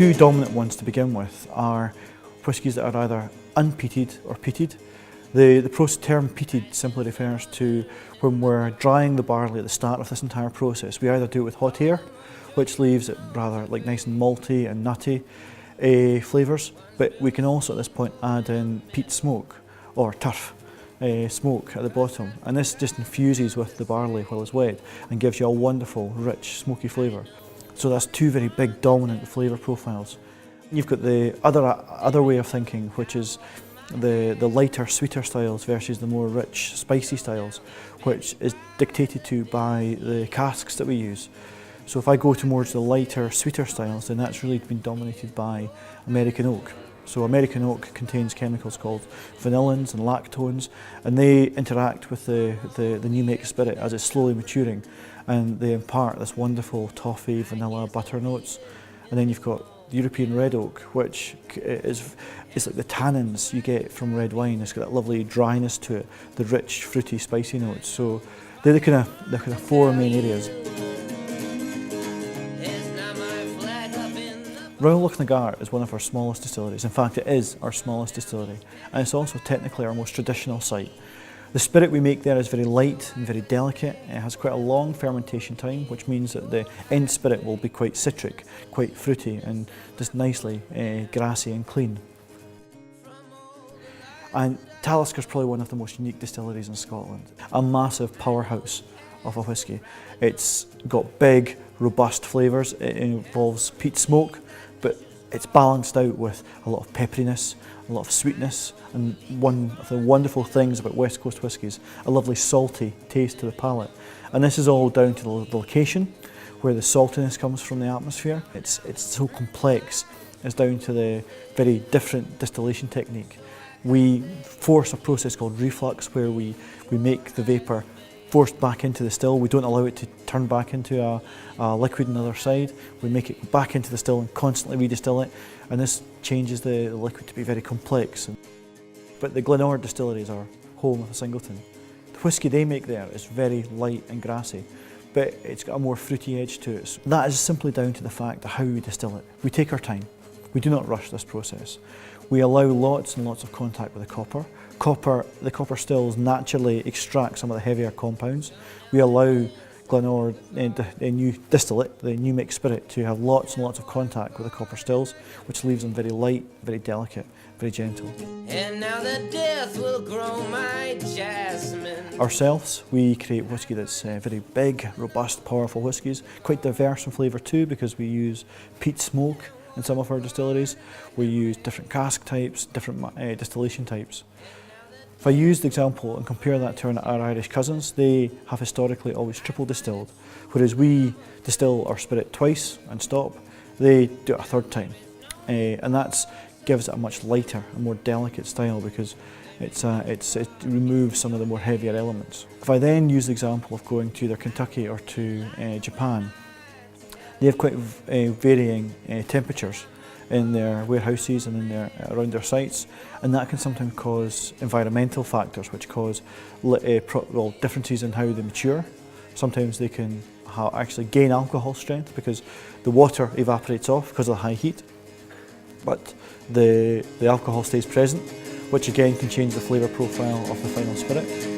two dominant ones to begin with are whiskies that are either unpeated or peated. The term peated simply refers to when we're drying the barley at the start of this entire process. We either do it with hot air, which leaves it rather like nice and malty and nutty flavours, but we can also at this point add in peat smoke or turf smoke at the bottom, and this just infuses with the barley while it's wet and gives you a wonderful, rich, smoky flavour. So that's two very big dominant flavour profiles. You've got the other way of thinking, which is the lighter, sweeter styles versus the more rich, spicy styles, which is dictated to by the casks that we use. So if I go towards the lighter, sweeter styles, then that's really been dominated by American oak. So American oak contains chemicals called vanillins and lactones, and they interact with the new make spirit as it's slowly maturing, and they impart this wonderful toffee, vanilla, butter notes. And then you've got European red oak, which is like the tannins you get from red wine. It's got that lovely dryness to it, the rich, fruity, spicy notes. So they're the kind of four main areas. Royal Lochnagar is one of our smallest distilleries. In fact, it is our smallest distillery, and it's also technically our most traditional site. The spirit we make there is very light and very delicate. It has quite a long fermentation time, which means that the end spirit will be quite citric, quite fruity, and just nicely grassy and clean. And Talisker is probably one of the most unique distilleries in Scotland. A massive powerhouse of a whisky. It's got big, robust flavours. It involves peat smoke, but it's balanced out with a lot of pepperiness, a lot of sweetness, and one of the wonderful things about West Coast whiskies, a lovely salty taste to the palate. And this is all down to the location, where the saltiness comes from the atmosphere. It's so complex. It's down to the very different distillation technique. We force a process called reflux, where we make the vapour forced back into the still. We don't allow it to turn back into a liquid on the other side. We make it back into the still and constantly redistill it, and this changes the liquid to be very complex. But the Glenord distillery is our home of Singleton. The whisky they make there is very light and grassy, but it's got a more fruity edge to it. So that is simply down to the fact of how we distill it. We take our time. We do not rush this process. We allow lots and lots of contact with the copper. The copper stills naturally extract some of the heavier compounds. We allow Glenord, the new distillate, the new mixed spirit, to have lots and lots of contact with the copper stills, which leaves them very light, very delicate, very gentle. And now the death will grow my jasmine. Ourselves, we create whisky that's very big, robust, powerful whiskies, quite diverse in flavour too, because we use peat smoke in some of our distilleries. We use different cask types, different distillation types. If I use the example and compare that to our Irish cousins, they have historically always triple distilled, whereas we distill our spirit twice and stop. They do it a third time, and that gives it a much lighter and more delicate style because it removes some of the more heavier elements. If I then use the example of going to either Kentucky or to Japan, they have quite varying temperatures in their warehouses and around their sites, and that can sometimes cause environmental factors which cause differences in how they mature. Sometimes they can actually gain alcohol strength because the water evaporates off because of the high heat, but the alcohol stays present, which again can change the flavour profile of the final spirit.